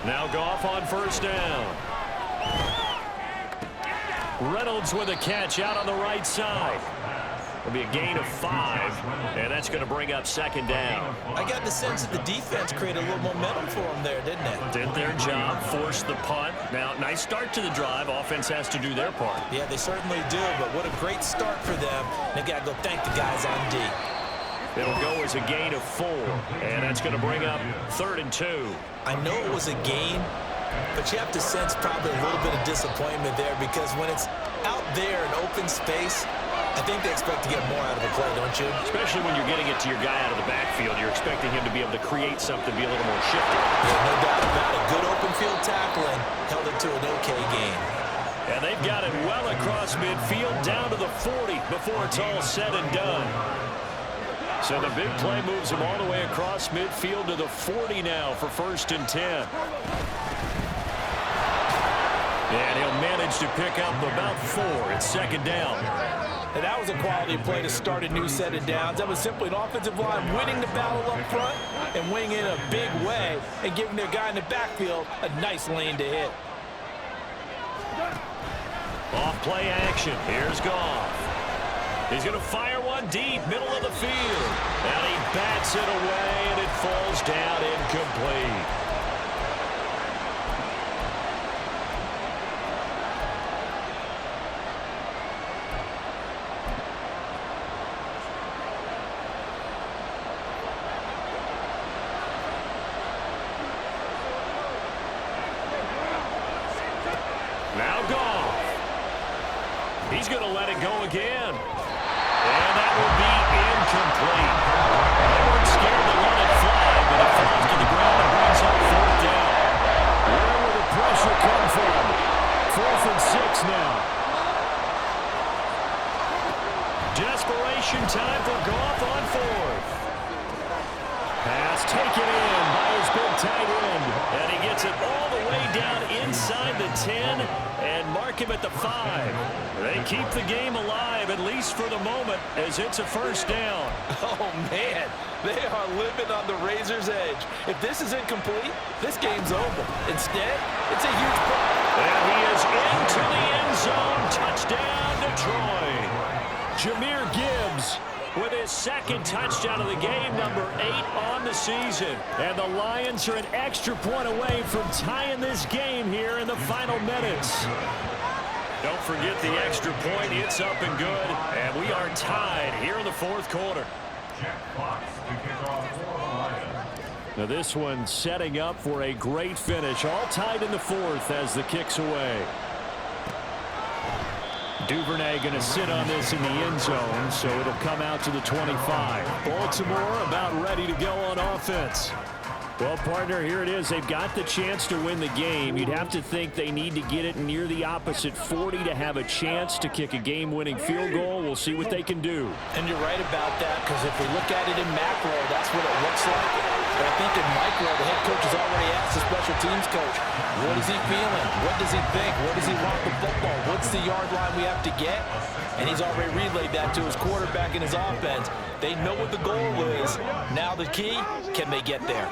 Now Goff on first down. Reynolds with a catch out on the right side. It'll be a gain of 5, and that's going to bring up second down. I got the sense that the defense created a little momentum for them there, didn't it? Did their job, forced the punt. Now, nice start to the drive. Offense has to do their part. Yeah, they certainly do, but what a great start for them. They got to go thank the guys on D. It'll go as a gain of 4, and that's going to bring up 3rd and 2. I know it was a gain, but you have to sense probably a little bit of disappointment there because when it's out there in open space, I think they expect to get more out of the play, don't you? Especially when you're getting it to your guy out of the backfield. You're expecting him to be able to create something, be a little more shifty. Yeah, no doubt about it. Good open field tackling held it to an okay game. And they've got it well across midfield down to the 40 before it's all said and done. So the big play moves him all the way across midfield to the 40 now for 1st and 10. And he'll manage to pick up about 4. It's 2nd down. And that was a quality play to start a new set of downs. That was simply an offensive line winning the battle up front and winning in a big way and giving their guy in the backfield a nice lane to hit. Off play action. Here's Goff. He's going to fire one deep, middle of the field. And he bats it away, and it falls down incomplete. Now Goff. He's going to let it go again. And that will be incomplete. They weren't scared to let it fly, but it falls to the ground and brings up 4th down. Where will the pressure come from? 4th and 6 now. Desperation time for Goff on 4th. Pass taken in by his big tight end. And he gets it all the way down inside the 10 and mark him at the 5. They keep the game alive, at least for the moment, as it's a 1st down. Oh, man, they are living on the razor's edge. If this is incomplete, this game's over. Instead, it's a huge play. And he is into the end zone. Touchdown, Detroit. Jahmyr Gibbs with his 2nd touchdown of the game, number 8 on the season. And the Lions are an extra point away from tying this game here in the final minutes. Don't forget the extra point. It's up and good. And we are tied here in the 4th quarter. Now this one setting up for a great finish. All tied in the 4th as the kick's away. Duvernay going to sit on this in the end zone, so it'll come out to the 25. Baltimore about ready to go on offense. Well, partner, here it is. They've got the chance to win the game. You'd have to think they need to get it near the opposite 40 to have a chance to kick a game-winning field goal. We'll see what they can do. And you're right about that, because if we look at it in macro, that's what it looks like. But I think in micro, the head coach has already asked the special teams coach, what is he feeling? What does he think? Where does he want the football? What's the yard line we have to get? And he's already relayed that to his quarterback and his offense. They know what the goal is. Now the key, can they get there?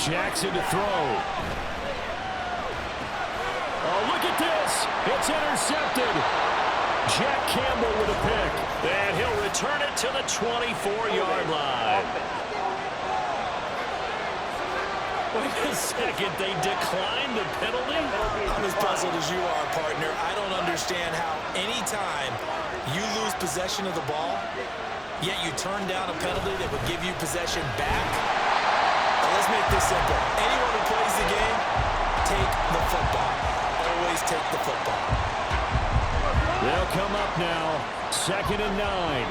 Jackson to throw. Oh, look at this. It's intercepted. Jack Campbell with a pick. And he'll return it to the 24-yard line. Wait a second. They declined the penalty? I'm as puzzled as you are, partner. I don't understand how any time you lose possession of the ball, yet you turn down a penalty that would give you possession back. Let's make this simple. Anyone who plays the game, take the football. Always take the football. They'll come up now. 2nd and 9.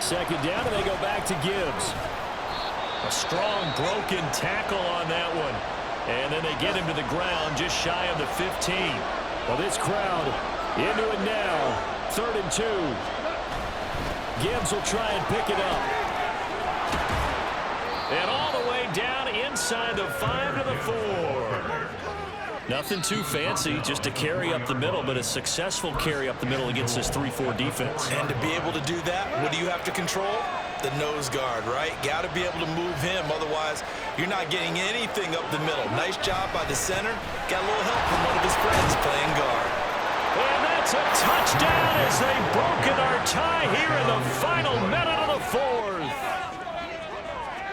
2nd down, and they go back to Gibbs. A strong broken tackle on that one. And then they get him to the ground just shy of the 15. Well, this crowd into it now. 3rd and 2. Gibbs will try and pick it up. And all the way down inside the 5 to the 4. Nothing too fancy, just a carry up the middle, but a successful carry up the middle against this 3-4 defense. And to be able to do that, what do you have to control? The nose guard, right? Got to be able to move him. Otherwise, you're not getting anything up the middle. Nice job by the center. Got a little help from one of his friends playing guard. And that's a touchdown as they've broken our tie here in the final minute of the fourth.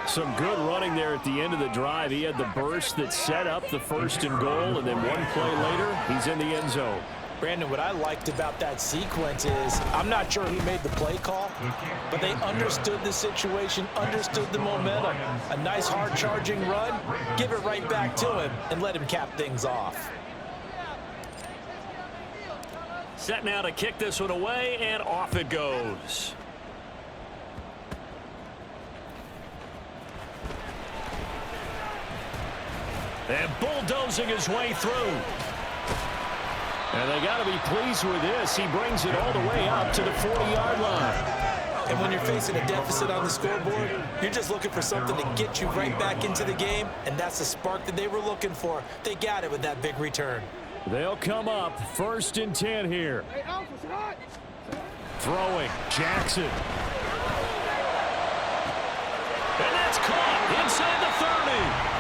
Some good running there at the end of the drive. He had the burst that set up the 1st and goal, and then one play later, he's in the end zone. Brandon, what I liked about that sequence is I'm not sure who made the play call, but they understood the situation, understood the momentum. A nice hard-charging run, give it right back to him, and let him cap things off. Set now to kick this one away, and off it goes. And bulldozing his way through. And they got to be pleased with this. He brings it all the way up to the 40-yard line. And when you're facing a deficit on the scoreboard, you're just looking for something to get you right back into the game, and that's the spark that they were looking for. They got it with that big return. They'll come up 1st and 10 here. Throwing, Jackson. And that's caught inside the 30.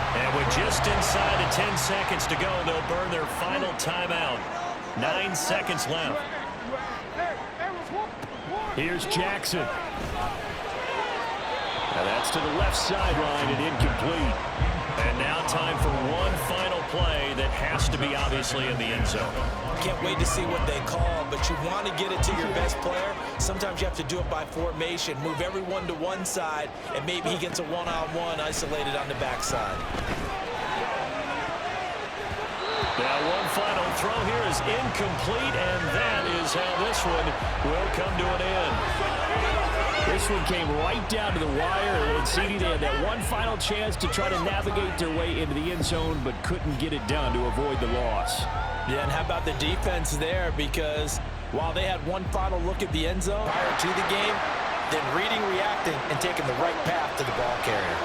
And with just inside of 10 seconds to go, they'll burn their final timeout. 9 seconds left. Here's Jackson. Now that's to the left sideline and incomplete. And now time for one final play that has to be obviously in the end zone. Can't wait to see what they call, but you want to get it to your best player. Sometimes you have to do it by formation. Move everyone to one side, and maybe he gets a one-on-one isolated on the backside. Now one final throw here is incomplete, and that is how this one will come to an end. This one came right down to the wire, and CD, they had that one final chance to try to navigate their way into the end zone, but couldn't get it done to avoid the loss. Yeah, and how about the defense there? Because while they had one final look at the end zone prior to the game, then reading, reacting, and taking the right path to the ball carrier.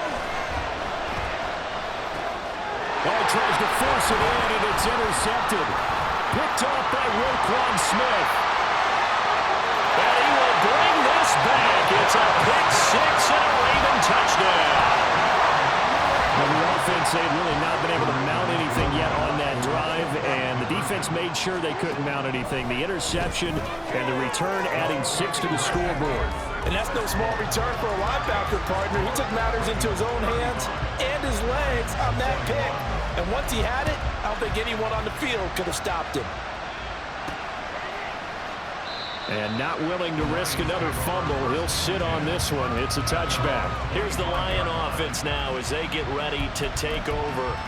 Well, he tries to force it in, and it's intercepted. Picked off by Roquan Smith. And he will bring this back. It's a pick six and a Raven touchdown. Well, the offense, they had really not been able to mount anything yet on that drive, and the defense made sure they couldn't mount anything. The interception and the return adding 6 to the scoreboard. And that's no small return for a linebacker partner. He took matters into his own hands and his legs on that pick. And once he had it, I don't think anyone on the field could have stopped him. And not willing to risk another fumble, he'll sit on this one. It's a touchback. Here's the Lion offense now as they get ready to take over.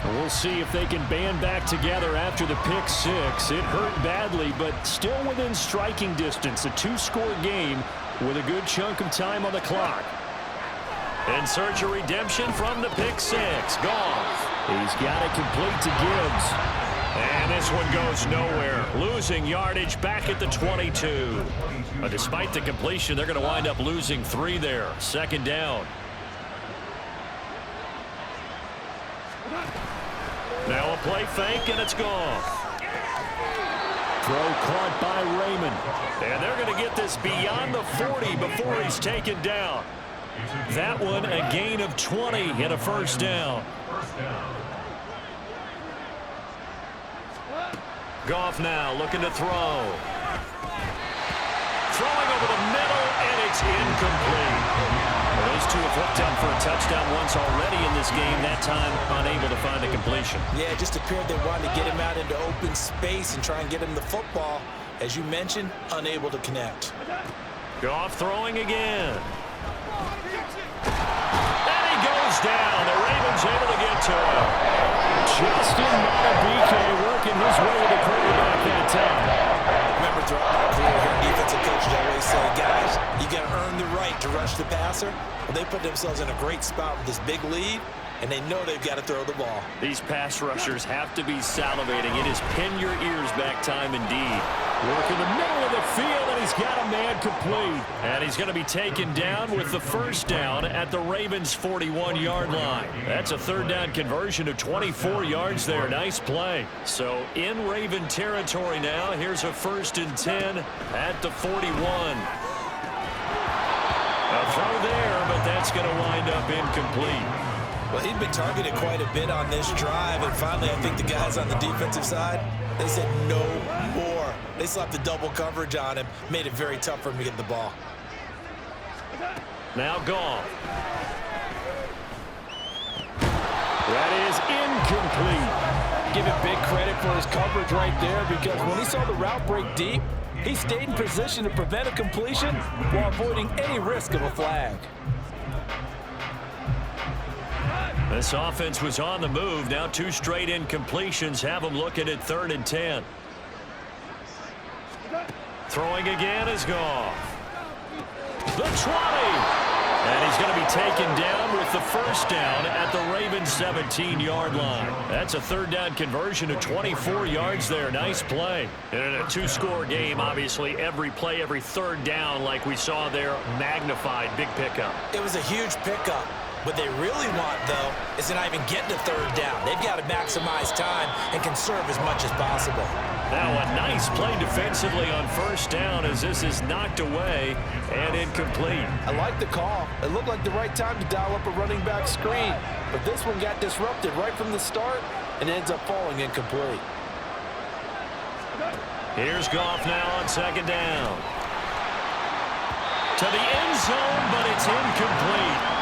And we'll see if they can band back together after the pick six. It hurt badly, but still within striking distance. A 2-score game with a good chunk of time on the clock. In search of redemption from the pick six. Goff. He's got it complete to Gibbs. And this one goes nowhere. Losing yardage back at the 22. But despite the completion, they're going to wind up losing 3 there. 2nd down. Now a play fake, and it's gone. Throw caught by Raymond. And they're going to get this beyond the 40 before he's taken down. That one a gain of 20 and a 1st down. Goff now looking to throw. Throwing over the middle, and it's incomplete. Well, those two have hooked up for a touchdown once already in this game. That time unable to find a completion. Yeah, it just appeared they wanted to get him out into open space and try and get him the football. As you mentioned, unable to connect. Goff throwing again. And he goes down. The Ravens able to get to him. Justin Madubuike working his way to the quarterback that time. Remember, throughout my career here, defensive coaches always say, guys, you got to earn the right to rush the passer. Well, they put themselves in a great spot with this big lead, and they know they've got to throw the ball. These pass rushers have to be salivating. It is pin your ears back time indeed. Work in the middle of the field, and he's got a man complete. And he's going to be taken down with the 1st down at the Ravens' 41-yard line. That's a 3rd down conversion of 24 yards there. Nice play. So in Raven territory now, here's a 1st and 10 at the 41. A throw there, but that's going to wind up incomplete. Well, he'd been targeted quite a bit on this drive, and finally I think the guys on the defensive side, they said no more. They slapped the double coverage on him, made it very tough for him to get the ball. Now Goff. That is incomplete. Give him big credit for his coverage right there, because when he saw the route break deep, he stayed in position to prevent a completion while avoiding any risk of a flag. This offense was on the move. Now 2 straight incompletions have them looking at 3rd and 10. Throwing again is Goff. The 20. And he's going to be taken down with the first down at the Ravens' 17-yard line. That's a 3rd down conversion of 24 yards there. Nice play. And in a 2-score game, obviously, every play, every 3rd down, like we saw there, magnified. Big pickup. It was a huge pickup. What they really want, though, is to not even get to 3rd down. They've got to maximize time and conserve as much as possible. Now a nice play defensively on 1st down as this is knocked away and incomplete. I like the call. It looked like the right time to dial up a running back screen. But this one got disrupted right from the start and ends up falling incomplete. Here's Goff now on 2nd down. To the end zone, but it's incomplete.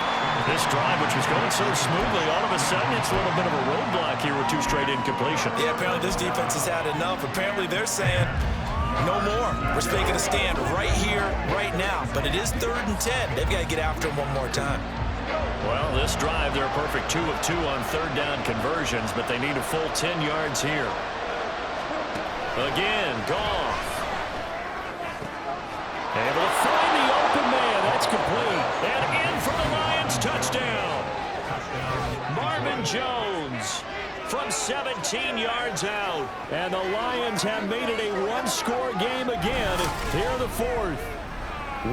This drive, which was going so smoothly, all of a sudden it's a little bit of a roadblock here with 2 straight incompletions. Yeah, apparently this defense has had enough. Apparently they're saying, no more. We're taking a stand right here, right now. But it is 3rd and 10. They've got to get after him one more time. Well, this drive, they're a perfect 2 of 2 on 3rd down conversions, but they need a full 10 yards here. Again, Goff. Able to find the open man. That's complete. And in for the Lions touchdown. Marvin Jones from 17 yards out. And the Lions have made it a 1-score game again here in the 4th.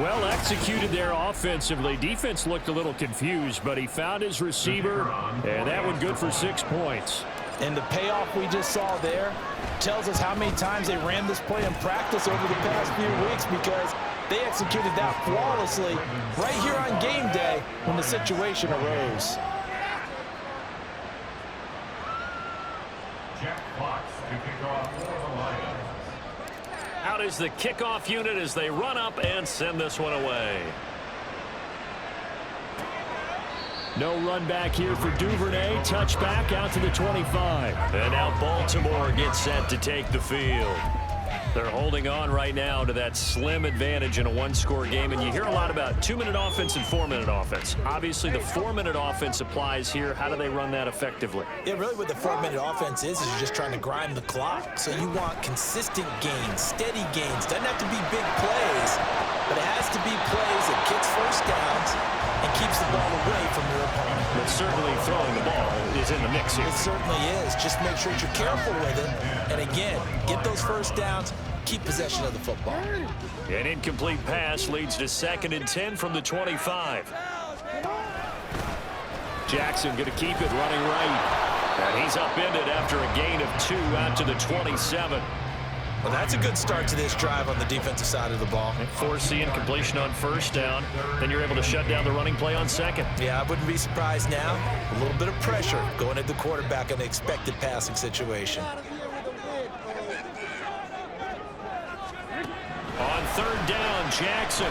Well executed there offensively. Defense looked a little confused, but he found his receiver, and that one good for 6 points. And the payoff we just saw there tells us how many times they ran this play in practice over the past few weeks, because they executed that flawlessly right here on game day when the situation arose. Out is the kickoff unit as they run up and send this one away. No run back here for Duvernay. Touchback out to the 25. And now Baltimore gets set to take the field. They're holding on right now to that slim advantage in a 1-score game. And you hear a lot about 2-minute offense and 4-minute offense. Obviously, the 4-minute offense applies here. How do they run that effectively? Yeah, really what the 4-minute offense is you're just trying to grind the clock. So you want consistent gains, steady gains. Doesn't have to be big plays, but it has to be plays that kicks first downs and keeps the ball away from your opponent. But certainly throwing the ball is in the mix here. It certainly is. Just make sure that you're careful with it. And again, get those first downs, keep possession of the football. An incomplete pass leads to 2nd and 10 from the 25. Jackson going to keep it running right. And he's upended after a gain of 2 out to the 27. Well, that's a good start to this drive on the defensive side of the ball. Force the incompletion on 1st down. Then you're able to shut down the running play on 2nd. Yeah, I wouldn't be surprised now. A little bit of pressure going at the quarterback in the expected passing situation. On 3rd down, Jackson.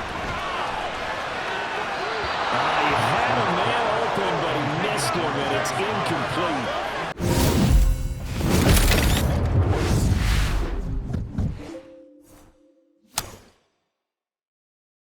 He had a man open, but he missed him, and it's incomplete.